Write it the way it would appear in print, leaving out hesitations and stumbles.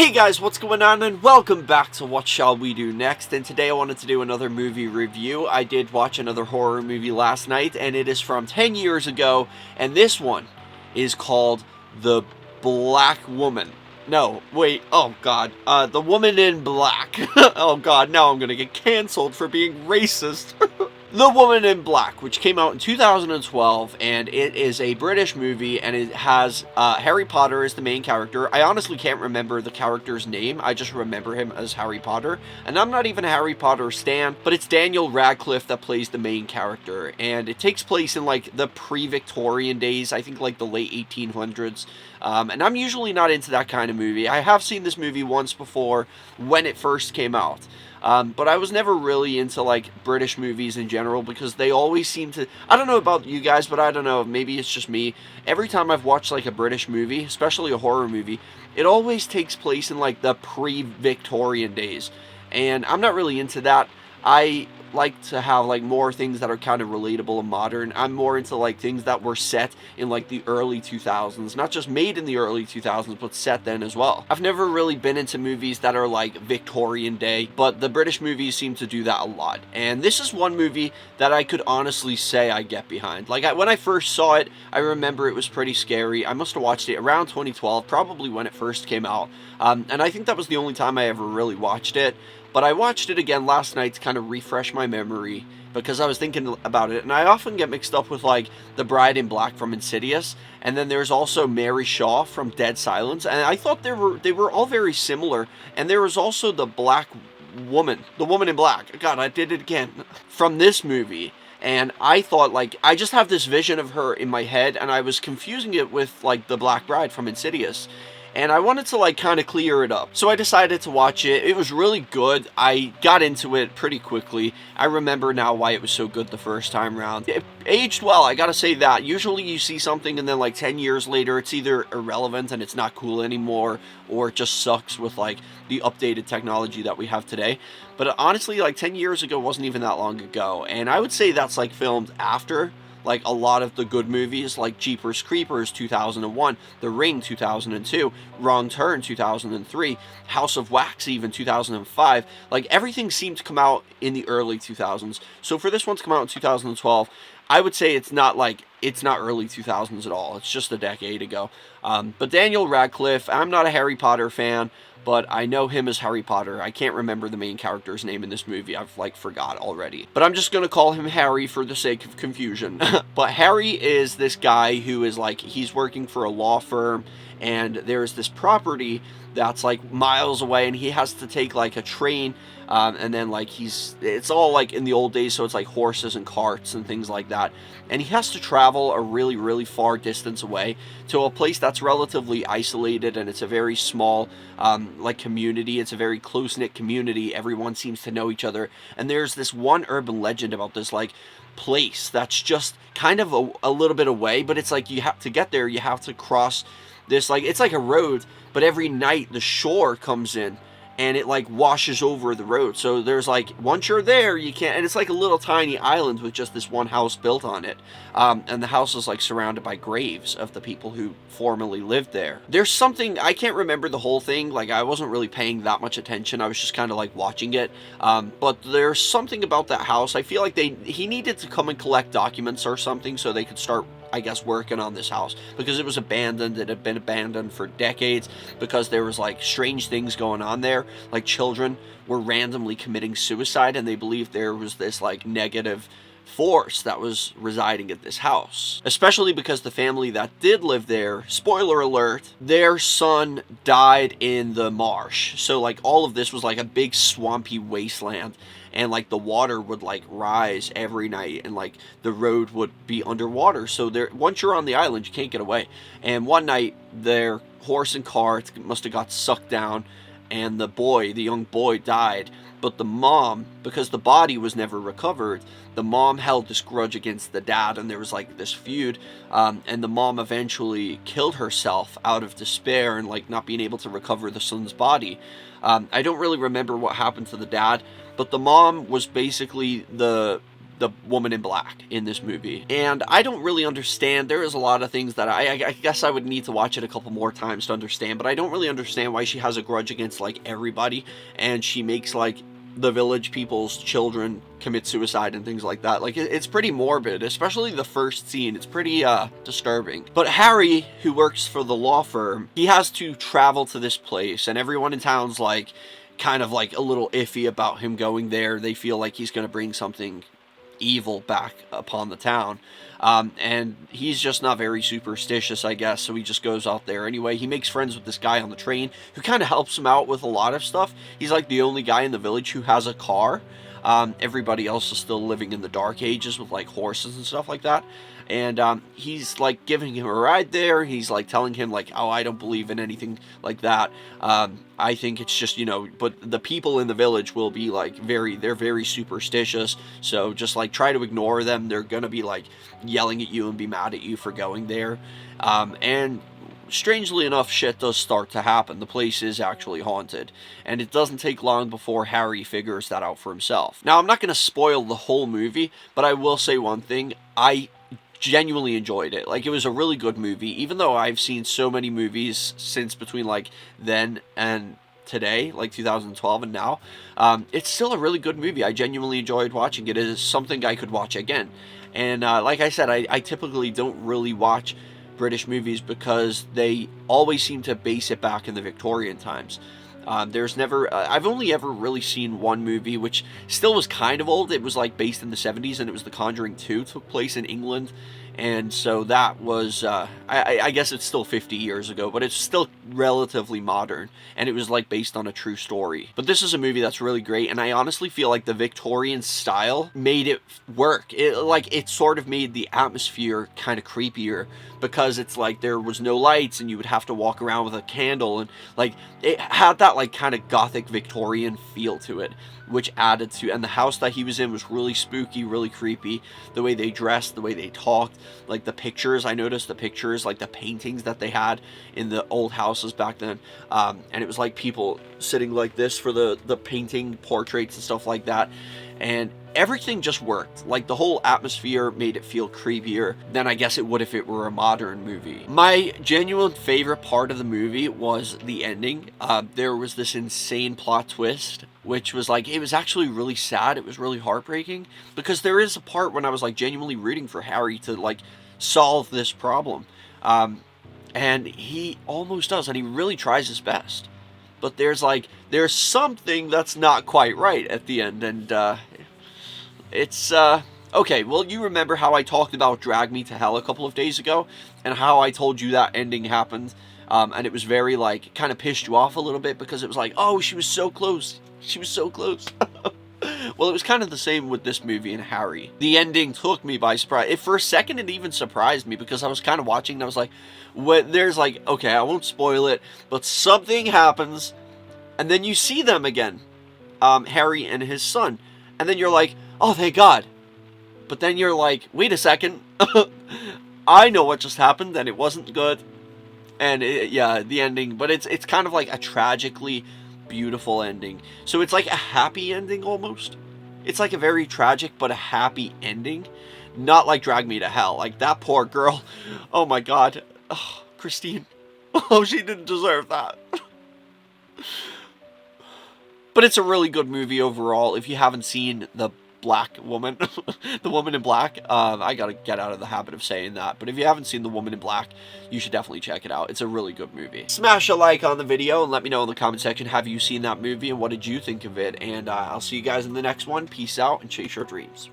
Hey guys, what's going on, and welcome back to What Shall We Do Next. And today I wanted to do another movie review. I did watch another horror movie last night, and it is from 10 years ago, and this one is called The Black Woman. No, wait, oh god, The Woman in Black. Oh god, now I'm gonna get cancelled for being racist. The Woman in Black, which came out in 2012, and it is a British movie, and it has Harry Potter as the main character. I honestly can't remember the character's name, I just remember him as Harry Potter, and I'm not even a Harry Potter stan, but it's Daniel Radcliffe that plays the main character, and it takes place in, like, the pre-Victorian days, I think, like, the late 1800s, and I'm usually not into that kind of movie. I have seen this movie once before, when it first came out. But I was never really into, like, British movies in general, because they always seem to, I don't know about you guys, but I don't know, maybe it's just me. Every time I've watched, like, a British movie, especially a horror movie, it always takes place in, like, the pre-Victorian days. And I'm not really into that. I like to have, like, more things that are kind of relatable and modern. I'm more into, like, things that were set in, like, the early 2000s. Not just made in the early 2000s, but set then as well. I've never really been into movies that are, like, Victorian day, but the British movies seem to do that a lot. And this is one movie that I could honestly say I get behind. Like, when I first saw it, I remember it was pretty scary. I must have watched it around 2012, probably when it first came out. And I think that was the only time I ever really watched it. But I watched it again last night to kind of refresh my memory, because I was thinking about it, and I often get mixed up with, like, the Bride in Black from Insidious, and then there's also Mary Shaw from Dead Silence, and I thought they were all very similar. And there was also the Black Woman, the Woman in Black, god, I did it again, from this movie. And I thought, like, I just have this vision of her in my head, and I was confusing it with, like, the Black Bride from Insidious. And I wanted to, like, kind of clear it up. So I decided to watch it. It was really good. I got into it pretty quickly. I remember now why it was so good the first time around. It aged well, I gotta say that. Usually you see something and then, like, 10 years later it's either irrelevant and it's not cool anymore, or it just sucks with, like, the updated technology that we have today. But honestly, like, 10 years ago wasn't even that long ago. And I would say that's, like, filmed after, like, a lot of the good movies, like Jeepers Creepers 2001, The Ring 2002, Wrong Turn 2003, House of Wax even 2005. Like, everything seemed to come out in the early 2000s. So for this one to come out in 2012, I would say it's not early 2000s at all. It's just a decade ago. But Daniel Radcliffe, I'm not a Harry Potter fan, but I know him as Harry Potter. I can't remember the main character's name in this movie. I've, like, forgot already. But I'm just gonna call him Harry for the sake of confusion. But Harry is this guy who is, like, he's working for a law firm, and there's this property that's, like, miles away, and he has to take, like, a train, and then, like, it's all, like, in the old days, so it's, like, horses and carts and things like that, and he has to travel a really, really far distance away to a place that's relatively isolated, and it's a very small, like, community. It's a very close-knit community. Everyone seems to know each other, and there's this one urban legend about this, like, place that's just kind of a little bit away, but it's, like, you have to get there, you have to cross this, like, it's like a road, but every night the shore comes in and it, like, washes over the road. So there's, like, once you're there, you can't, and it's like a little tiny island with just this one house built on it. And the house is, like, surrounded by graves of the people who formerly lived there. There's something, I can't remember the whole thing, like, I wasn't really paying that much attention. I was just kind of, like, watching it. But there's something about that house. I feel like he needed to come and collect documents or something so they could start, I guess, working on this house, because it was abandoned. It had been abandoned for decades because there was, like, strange things going on there. Like, children were randomly committing suicide, and they believed there was this, like, negative force that was residing at this house. Especially because the family that did live there, spoiler alert, their son died in the marsh. So, like, all of this was, like, a big swampy wasteland, and, like, the water would, like, rise every night, and, like, the road would be underwater. So once you're on the island, you can't get away. And one night, their horse and cart must have got sucked down, and the young boy died. But the mom, because the body was never recovered, the mom held this grudge against the dad, and there was, like, this feud, and the mom eventually killed herself out of despair and, like, not being able to recover the son's body. I don't really remember what happened to the dad, but the mom was basically the the woman in black in this movie. And I don't really understand. There is a lot of things that I guess I would need to watch it a couple more times to understand, but I don't really understand why she has a grudge against, like, everybody, and she makes, like, the village people's children commit suicide and things like that. Like, it's pretty morbid, especially the first scene. It's pretty disturbing. But Harry, who works for the law firm, he has to travel to this place, and everyone in town's like kind of like a little iffy about him going there. They feel like he's going to bring something evil back upon the town, and he's just not very superstitious, I guess, so he just goes out there anyway. He makes friends with this guy on the train who kind of helps him out with a lot of stuff. He's like the only guy in the village who has a car. Everybody else is still living in the dark ages with like horses and stuff like that. And he's like giving him a ride there. He's like telling him like, oh, I don't believe in anything like that. I think it's just, you know, but the people in the village will be like they're very superstitious. So just like try to ignore them. They're going to be like yelling at you and be mad at you for going there. And strangely enough, shit does start to happen. The place is actually haunted, and it doesn't take long before Harry figures that out for himself. Now, I'm not going to spoil the whole movie, but I will say one thing. I genuinely enjoyed it. Like, it was a really good movie, even though I've seen so many movies since between like then and today, like 2012 and now. It's still a really good movie. I genuinely enjoyed watching it. It is something I could watch again. And like I said, I typically don't really watch British movies because they always seem to base it back in the Victorian times. There's never, I've only ever really seen one movie, which still was kind of old. It was like based in the 70s, and it was The Conjuring 2, took place in England. And so that was, I guess it's still 50 years ago, but it's still relatively modern. And it was like based on a true story. But this is a movie that's really great, and I honestly feel like the Victorian style made it work. It sort of made the atmosphere kind of creepier, because it's like there was no lights and you would have to walk around with a candle, and like it had that like kind of gothic Victorian feel to it, which added to, and the house that he was in was really spooky, really creepy. The way they dressed, the way they talked, like the pictures, I noticed the pictures, like the paintings that they had in the old houses back then, and it was like people sitting like this for the painting portraits and stuff like that, and everything just worked. Like, the whole atmosphere made it feel creepier than I guess it would if it were a modern movie. My genuine favorite part of the movie was the ending. There was this insane plot twist, which was like, it was actually really sad. It was really heartbreaking, because there is a part when I was like genuinely rooting for Harry to like solve this problem. And he almost does, and he really tries his best. But there's something that's not quite right at the end, and it's, okay, well, you remember how I talked about Drag Me to Hell a couple of days ago, and how I told you that ending happened, and it was very, like, kind of pissed you off a little bit, because it was like, oh, she was so close, she was so close. Well, it was kind of the same with this movie and Harry. The ending took me by surprise. For a second, it even surprised me, because I was kind of watching, and I was like, there's like, okay, I won't spoil it, but something happens, and then you see them again, Harry and his son, and then you're like, oh, thank God. But then you're like, wait a second. I know what just happened, and it wasn't good. And yeah, the ending. But it's kind of like a tragically beautiful ending. So it's like a happy ending almost. It's like a very tragic but a happy ending. Not like Drag Me to Hell. Like, that poor girl. Oh my God. Oh, Christine. Oh, she didn't deserve that. But it's a really good movie overall. If you haven't seen The Black Woman, The Woman in Black, I gotta get out of the habit of saying that, but if you haven't seen The Woman in Black, you should definitely check it out. It's a really good movie. Smash a like on the video and let me know in the comment section, have you seen that movie and what did you think of it? And I'll see you guys in the next one. Peace out and chase your dreams.